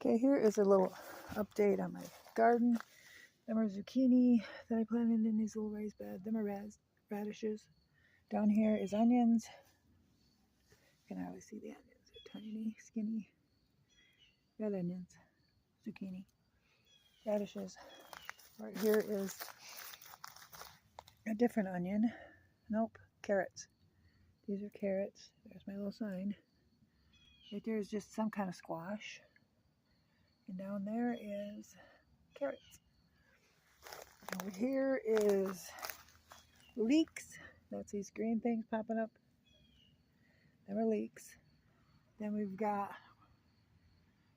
Okay, here is a little update on my garden. Them are zucchini that I planted in these little raised beds. Them are radishes. Down here is onions. You can hardly see the onions. They're tiny, skinny, red onions, zucchini, radishes. Right here is a different onion. Nope, carrots. These are carrots. There's my little sign. Right there is just some kind of squash. And down there is carrots. Over here is leeks. That's these green things popping up. Them are leeks. Then we've got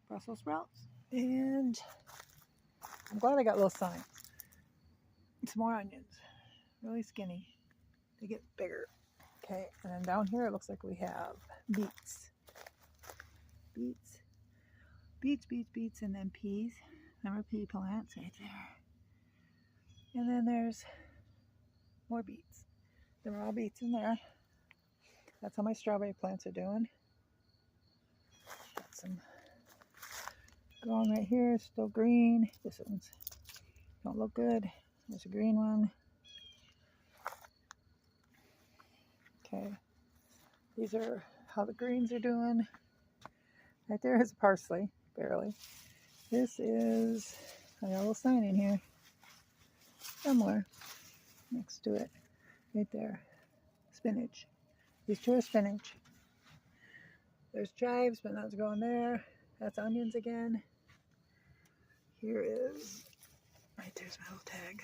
Brussels sprouts. And I'm glad I got little signs. Some more onions. Really skinny. They get bigger. Okay, and then down here it looks like we have beets. Beets, and then peas. Remember pea plants right there. And then there's more beets. There are all beets in there. That's how my strawberry plants are doing. Got some growing right here, still green. This one's don't look good. There's a green one. Okay, these are how the greens are doing. Right there is parsley, barely. This is, I got a little sign in here somewhere next to it, right there. Spinach. These two are spinach. There's chives, but not going there. That's onions again. Here is, right there's my little tag.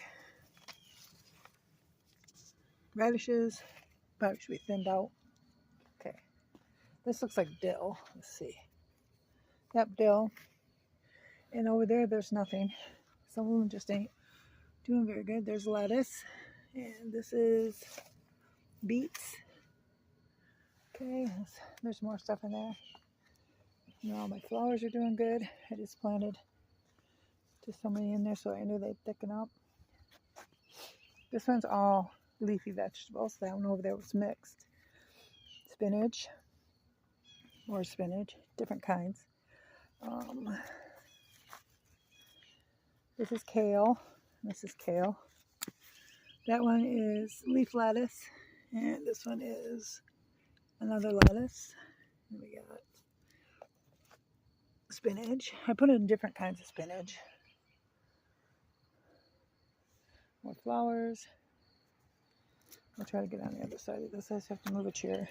Radishes, probably should be thinned out. Okay, this looks like dill. Let's see. Yep, dill. And over there, there's nothing. Some of them just ain't doing very good. There's lettuce, and this is beets. Okay, there's more stuff in there. You know, all my flowers are doing good. I just planted just so many in there so I knew they'd thicken up. This one's all leafy vegetables. That one over there was mixed. Spinach, more spinach, different kinds. This is kale. This is kale. That one is leaf lettuce, and this one is another lettuce. And we got spinach. I put in different kinds of spinach. More flowers. I'll try to get on the other side of this. I just have to move a chair.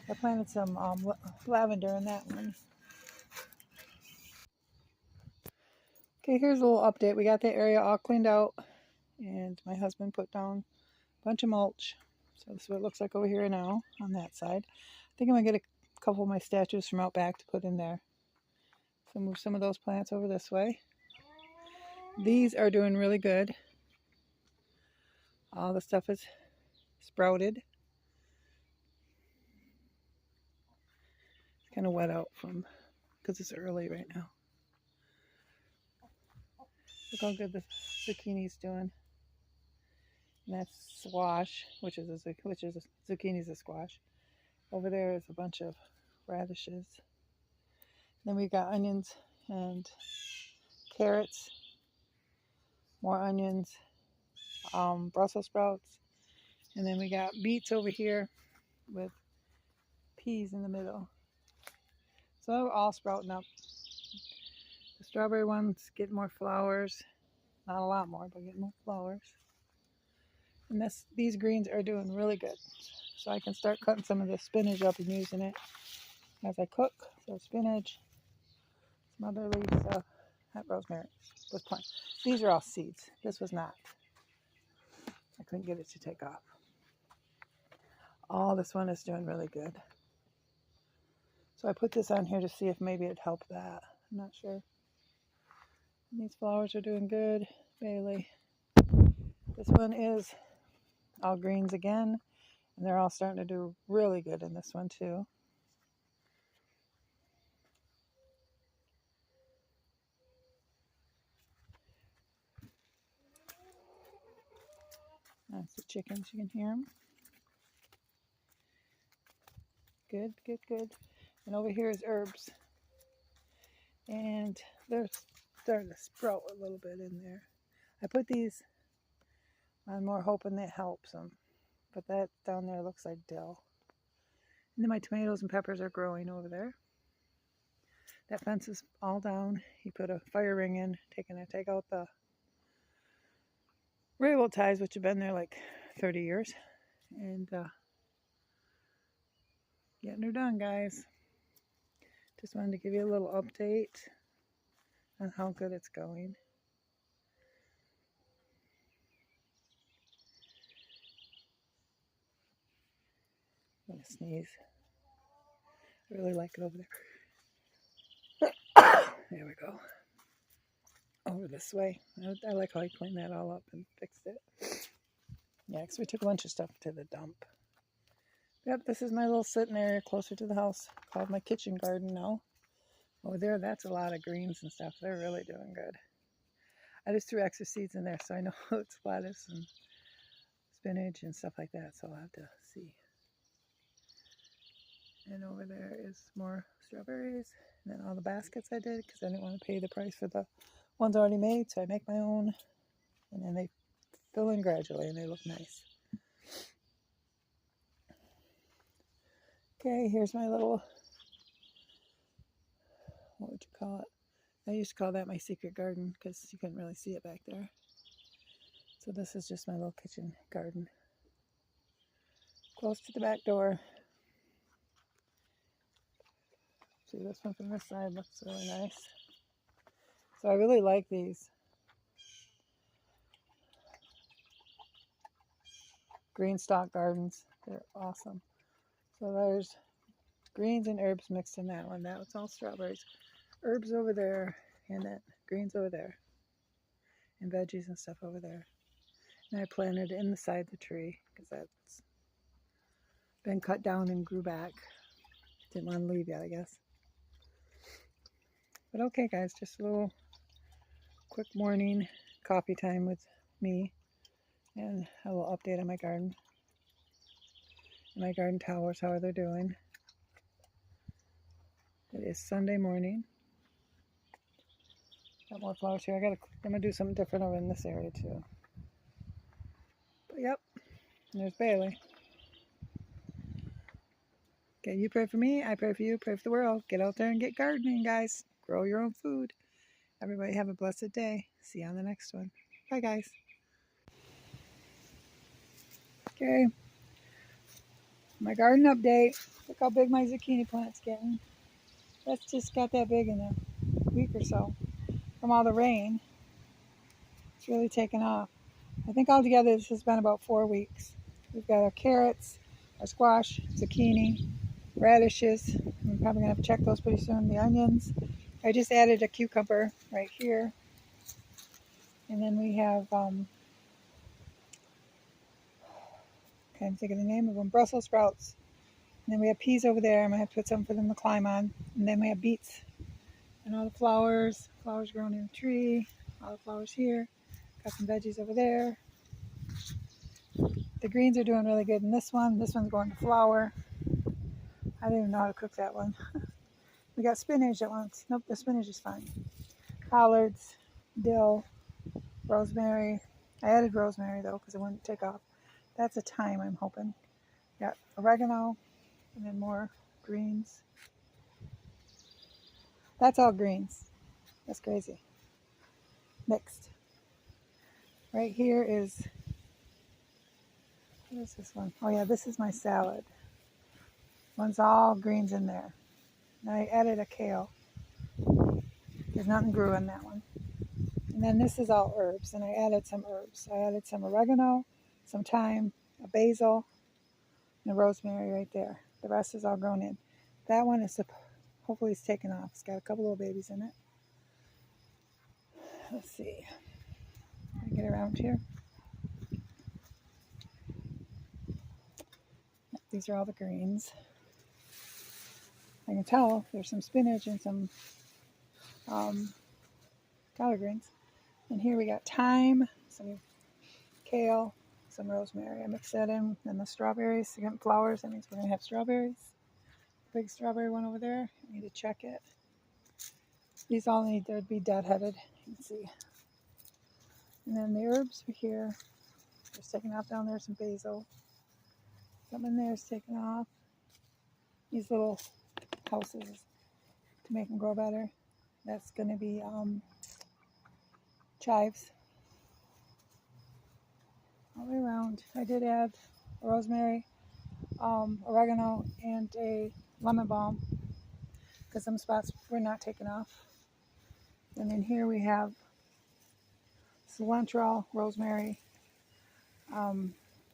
I planted some lavender in that one. Okay, here's a little update. We got the area all cleaned out, and my husband put down a bunch of mulch. So this is what it looks like over here now on that side. I think I'm going to get a couple of my statues from out back to put in there. So move some of those plants over this way. These are doing really good. All the stuff is sprouted. It's kind of wet out because it's early right now. Look how good the zucchini's doing. And that's squash, which is zucchini's a squash. Over there is a bunch of radishes. Then we got onions and carrots, more onions, Brussels sprouts, and then we got beets over here with peas in the middle. So they're all sprouting up. The strawberry one's getting more flowers. Not a lot more, but getting more flowers. And these greens are doing really good. So I can start cutting some of the spinach up and using it as I cook. So spinach, some other leaves, that rosemary was planted. These are all seeds. This was not. I couldn't get it to take off. All this one is doing really good. So I put this on here to see if maybe it'd help that. I'm not sure. And these flowers are doing good. Bailey. This one is all greens again. And they're all starting to do really good in this one too. That's the chickens. You can hear them. Good, good, good. And over here is herbs. And they're starting to sprout a little bit in there. I put these on more hoping that helps them. But that down there looks like dill. And then my tomatoes and peppers are growing over there. That fence is all down. He put a fire ring in, take out the railroad ties, which have been there like 30 years. And getting her done, guys. Just wanted to give you a little update on how good it's going. I'm gonna sneeze. I really like it over there. There we go. Over this way. I like how he cleaned that all up and fixed it. Yeah, because we took a bunch of stuff to the dump. Yep, this is my little sitting area closer to the house, called my kitchen garden now. Over there, that's a lot of greens and stuff. They're really doing good. I just threw extra seeds in there, so I know it's lettuce and spinach and stuff like that, so I'll have to see. And over there is more strawberries. And then all the baskets I did, because I didn't want to pay the price for the ones already made, so I make my own. And then they fill in gradually, and they look nice. Okay, here's my little, what would you call it? I used to call that my secret garden, because you couldn't really see it back there. So this is just my little kitchen garden. Close to the back door. See, this one from this side looks really nice. So I really like these green stalk gardens. They're awesome. So there's greens and herbs mixed in that one. That was all strawberries. Herbs over there, and then greens over there. And veggies and stuff over there. And I planted it inside the tree, because that's been cut down and grew back. Didn't want to leave yet, I guess. But okay, guys, just a little quick morning coffee time with me. And a little update on my garden. And my garden towers, how they're doing. It is Sunday morning. Got more flowers here. I'm gonna do something different over in this area too. But yep, and there's Bailey. Okay, you pray for me, I pray for you, pray for the world. Get out there and get gardening, guys. Grow your own food. Everybody have a blessed day. See you on the next one. Bye, guys. Okay, my garden update. Look how big my zucchini plant's getting. That's just got that big in a week or so. From all the rain, it's really taken off. I think altogether this has been about 4 weeks. We've got our carrots, our squash, zucchini, radishes. I'm probably gonna have to check those pretty soon. The onions. I just added a cucumber right here. And then we have, can't think of the name of them, Brussels sprouts. And then we have peas over there. I'm gonna have to put some for them to climb on. And then we have beets and all the flowers growing in the tree, all the flowers here. Got some veggies over there. The greens are doing really good in this one. This one's going to flower. I didn't even know how to cook that one. We got spinach at once. Nope, the spinach is fine. Collards, dill, rosemary. I added rosemary though because it wouldn't take off. That's a thyme, I'm hoping. Got oregano and then more greens. That's all greens. That's crazy. Mixed. Right here is, what is this one? Oh yeah, this is my salad. One's all greens in there. And I added a kale. There's nothing grew in that one. And then this is all herbs, and I added some herbs. I added some oregano, some thyme, a basil, and a rosemary right there. The rest is all grown in. That one is, hopefully it's taken off. It's got a couple little babies in it. Let's see. Can I get around here? These are all the greens. I can tell there's some spinach and some collard greens. And here we got thyme, some kale, some rosemary. I mixed that in. And the strawberries, again, flowers. That means we're going to have strawberries. Big strawberry one over there. I need to check it. These all need to be deadheaded. You can see. And then the herbs are here. Just taking off down there some basil. Some in there is taking off. These little houses to make them grow better. That's going to be chives all the way around. I did add rosemary, oregano, and a lemon balm because some spots were not taken off. And then here we have cilantro, rosemary,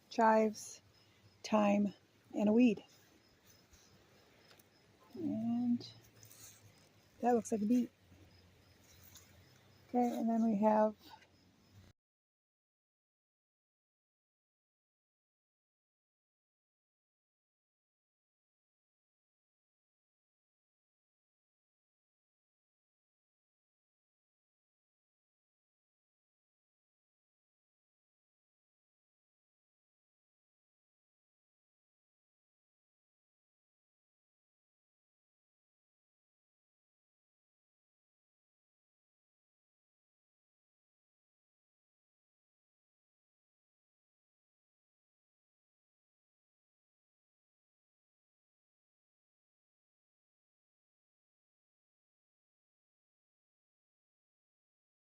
chives, thyme, and a weed. And that looks like a beet. Okay, and then we have